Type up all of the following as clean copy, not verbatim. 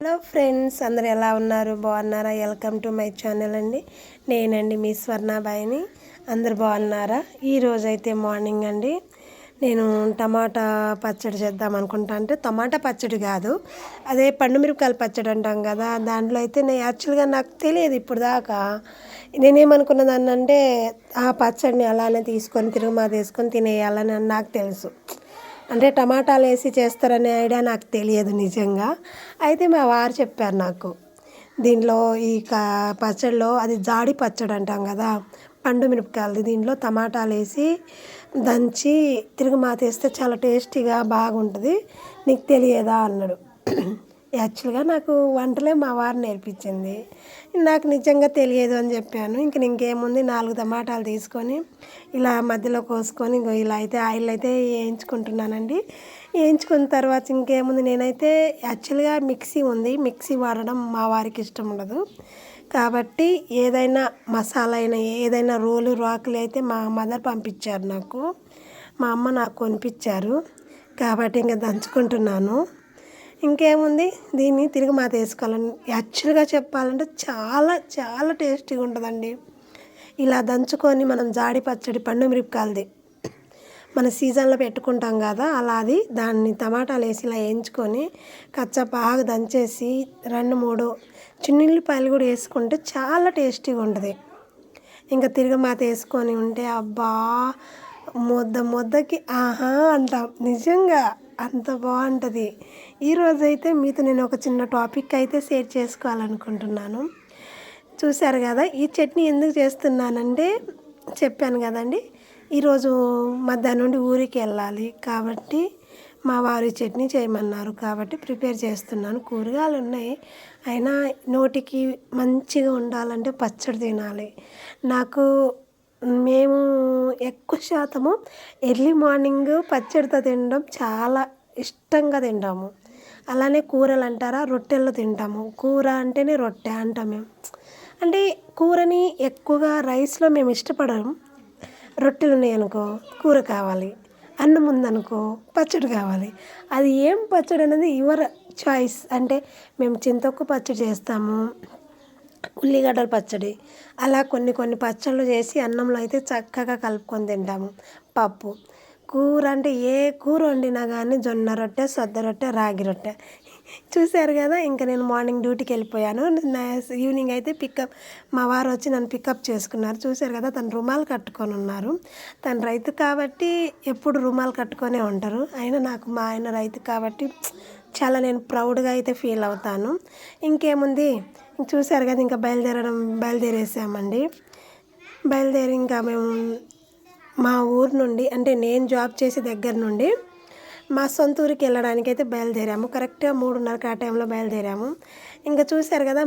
Hello friends, అందరు ఎలా ఉన్నారు? బాగున్నారా? వెల్కమ్ టు మై ఛానల్ అండి. నేనండి మీ స్వర్ణాబాయిని. అందరు బాగున్నారా? ఈరోజైతే మార్నింగ్ అండి నేను టమాటా పచ్చడి చేద్దాం అనుకుంటా. అంటే టమాటా పచ్చడి కాదు, అదే పండు మిరపకాయల పచ్చడి అంటాం కదా. దాంట్లో అయితే నేను యాక్చువల్గా నాకు తెలియదు ఇప్పుడు దాకా. నేనేమనుకున్న దాన్ని అంటే ఆ పచ్చడిని అలానే తీసుకొని తిరుగుమాత వేసుకొని తినేయాలని నాకు తెలుసు. అంటే టమాటాలు వేసి చేస్తారనే ఐడియా నాకు తెలియదు నిజంగా. అయితే మా వారు చెప్పారు నాకు, దీంట్లో ఈ పచ్చడిలో అది జాడి పచ్చడి అంటాం కదా, పండు మిరపకాయలది. దీంట్లో టమాటాలు వేసి దంచి తిరుగుమాత వేస్తే చాలా టేస్టీగా బాగుంటుంది, నీకు తెలియదా అన్నాడు. యాక్చువల్గా నాకు వంటలే మా వారు నేర్పించింది. నాకు నిజంగా తెలియదు అని చెప్పాను. ఇంకేముంది, 4 టమాటాలు తీసుకొని ఇలా మధ్యలో కోసుకొని ఇలా అయితే ఆయిల్ అయితే వేయించుకుంటున్నానండి. వేయించుకున్న తర్వాత ఇంకేముంది, నేనైతే యాక్చువల్గా మిక్సీ ఉంది, మిక్సీ వాడడం మా వారికి ఇష్టం ఉండదు. కాబట్టి ఏదైనా మసాలా అయినా ఏదైనా రోలు రాకులు అయితే మా మదర్ పంపించారు నాకు, మా అమ్మ నాకు కొనిపించారు. కాబట్టి ఇంకా దంచుకుంటున్నాను. ఇంకేముంది, దీన్ని తిరుగుమాత వేసుకోవాలని యాక్చువల్గా చెప్పాలంటే చాలా చాలా టేస్టీగా ఉంటుందండి. ఇలా దంచుకొని మనం జాడి పచ్చడి పండు మిరపకాయలది మన సీజన్లో పెట్టుకుంటాం కదా, అలా అది దాన్ని టమాటాలు వేసి ఇలా వేయించుకొని బాగా దంచేసి 2-3 చిన్నుల్లిపాయలు కూడా వేసుకుంటే చాలా టేస్టీగా ఉంటుంది. ఇంకా తిరుగుమాత వేసుకొని ఉంటే అబ్బా, ముద్దకి ఆహా అంటాం నిజంగా, అంత బాగుంటుంది. ఈరోజైతే మీతో నేను ఒక చిన్న టాపిక్ అయితే షేర్ చేసుకోవాలనుకుంటున్నాను. చూశారు కదా, ఈ చట్నీ ఎందుకు చేస్తున్నానంటే చెప్పాను కదండి, ఈరోజు మధ్యాహ్నం నుండి ఊరికి వెళ్ళాలి కాబట్టి మా వారి చట్నీ చేయమన్నారు కాబట్టి ప్రిపేర్ చేస్తున్నాను. కూరగాయలు ఉన్నాయి, అయినా నోటికి మంచిగా ఉండాలంటే పచ్చడి తినాలి. మేము ఎక్కువ శాతము ఎర్లీ మార్నింగ్ పచ్చడితో తినడం చాలా ఇష్టంగా తింటాము. అలానే కూరలు అంటారా, రొట్టెల్లో తింటాము. కూర అంటేనే రొట్టె అంటాం మేము. అంటే కూరని ఎక్కువగా రైస్లో మేము ఇష్టపడము. రొట్టెలు ఉన్నాయనుకో కూర కావాలి, అన్నం ఉందనుకో పచ్చడి కావాలి. అది ఏం పచ్చడి అనేది యువర్ చాయిస్. అంటే మేము చింతొక్కు పచ్చడి చేస్తాము, ఉల్లిగడ్డల పచ్చడి, అలా కొన్ని పచ్చళ్ళు చేసి అన్నంలో అయితే చక్కగా కలుపుకొని తింటాము. పప్పు కూర అంటే ఏ కూర వండినా కానీ జొన్న రొట్టె, సద్ద రొట్టె, రాగి రొట్టె. చూశారు కదా, ఇంకా నేను మార్నింగ్ డ్యూటీకి వెళ్ళిపోయాను. ఈవినింగ్ అయితే మా వారు వచ్చి నన్ను పికప్ చేసుకున్నారు. చూశారు కదా, తను రుమాలు కట్టుకొని ఉన్నారు. తను రైతు కాబట్టి ఎప్పుడు రుమాలు కట్టుకొనే ఉంటారు. అయినా నాకు మా ఆయన రైతు కాబట్టి చాలా నేను ప్రౌడ్గా అయితే ఫీల్ అవుతాను. ఇంకేముంది, చూశారు కదా, ఇంకా బయలుదేరేసామండి. బయలుదేరి ఇంకా మేము మా ఊరు నుండి, అంటే నేను జాబ్ చేసే దగ్గర నుండి మా సొంత ఊరికి వెళ్ళడానికి అయితే బయలుదేరాము. కరెక్ట్గా 3:30 ఆ టైంలో బయలుదేరాము. ఇంకా చూశారు కదా,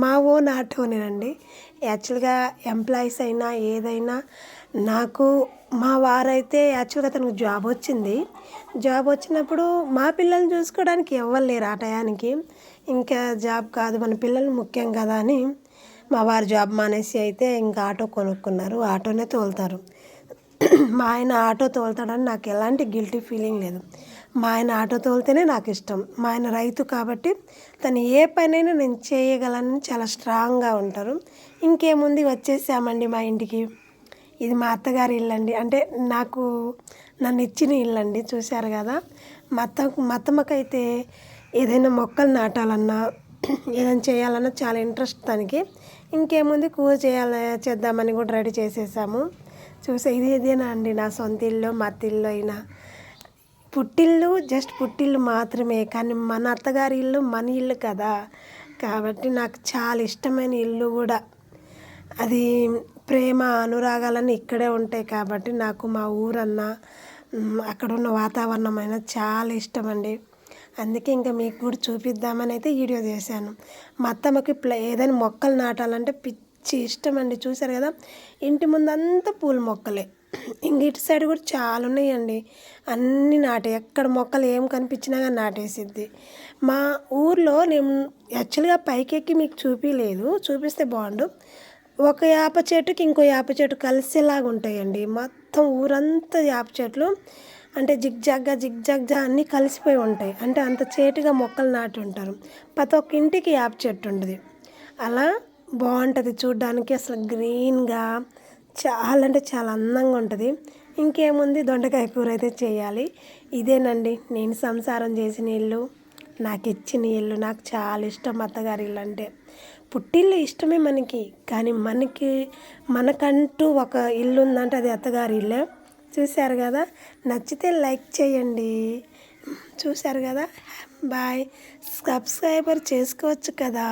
మా ఓన్ ఆటోనేనండి. యాక్చువల్గా ఎంప్లాయీస్ అయినా ఏదైనా, నాకు మా వారైతే యాక్చువల్గా తనకు జాబ్ వచ్చింది. జాబ్ వచ్చినప్పుడు మా పిల్లల్ని చూసుకోవడానికి ఎవ్వరు లేరు ఆ టయానికి. ఇంకా జాబ్ కాదు, మన పిల్లలు ముఖ్యం కదా అని మా వారు జాబ్ మానేసి అయితే ఇంకా ఆటో కొనుక్కున్నారు. ఆటోనే తోలుతారు. మా ఆయన ఆటో తోలుతాడని నాకు ఎలాంటి గిల్టీ ఫీలింగ్ లేదు. మా ఆయన ఆటో తోలితేనే నాకు ఇష్టం. మా ఆయన రైతు కాబట్టి తను ఏ పనైనా నేను చేయగలను చాలా స్ట్రాంగ్గా ఉంటారు. ఇంకేముంది, వచ్చేసామండి మా ఇంటికి. ఇది మా అత్తగారి ఇల్లు అండి, అంటే నన్ను ఇచ్చిన ఇల్లు అండి. చూశారు కదా, మా అత్తమ్మకైతే ఏదైనా మొక్కలు నాటాలన్నా ఏదైనా చేయాలన్నా చాలా ఇంట్రెస్ట్ తనకి. ఇంకేముంది, కూర చేద్దామని కూడా రెడీ చేసేసాము. ఇదేనా అండి నా సొంత ఇల్లు, మా అత్తిల్లు అయినా పుట్టిల్లు, జస్ట్ పుట్టిల్లు మాత్రమే. కానీ మన అత్తగారి ఇల్లు మన ఇల్లు కదా, కాబట్టి నాకు చాలా ఇష్టమైన ఇల్లు కూడా. అది ప్రేమ అనురాగాలన్నీ ఇక్కడే ఉంటాయి కాబట్టి నాకు మా ఊరన్నా అక్కడ ఉన్న వాతావరణం అయినా చాలా ఇష్టం అండి. అందుకే ఇంకా మీకు కూడా చూపిద్దామని అయితే వీడియో చేశాను. మా అత్తమ్మకి ఏదైనా మొక్కలు నాటాలంటే పిచ్చి ఇష్టం అండి. చూశారు కదా, ఇంటి ముందంతా పూల మొక్కలే. ఇంక ఇటు సైడ్ కూడా చాలా ఉన్నాయండి, అన్నీ ఎక్కడ మొక్కలు ఏం కనిపించినా కానీ నాటేసిద్ది. మా ఊర్లో నేను యాక్చువల్గా పైకెక్కి మీకు చూపించలేదు, చూపిస్తే బాగుండు. ఒక వేప చెట్టుకి ఇంకో వేప చెట్టు కలిసేలాగా ఉంటాయండి. మొత్తం ఊరంతా వేప చెట్లు. అంటే జిగ్జాగ్గా అన్నీ కలిసిపోయి ఉంటాయి. అంటే అంత చేటుగా మొక్కలు నాటి ఉంటారు. ప్రతి ఒక్క ఇంటికి యాప చెట్టు ఉంటుంది. అలా బాగుంటుంది చూడ్డానికి, అసలు గ్రీన్గా చాలా అంటే చాలా అందంగా ఉంటుంది. ఇంకేముంది, దొండకాయ కూర అయితే చేయాలి. ఇదేనండి నేను సంసారం చేసిన ఇల్లు, నాకు ఇచ్చిన ఇల్లు. నాకు చాలా ఇష్టం అత్తగారి ఇల్లు అంటే. పుట్టిల్లు ఇష్టమే మనకి, కానీ మనకంటూ ఒక ఇల్లు ఉందంటే అది అత్తగారి ఇల్లే. చూశారు కదా, నచ్చితే లైక్ చేయండి. చూశారు కదా, బాయ్. సబ్స్క్రైబర్ చేసుకోవచ్చు కదా.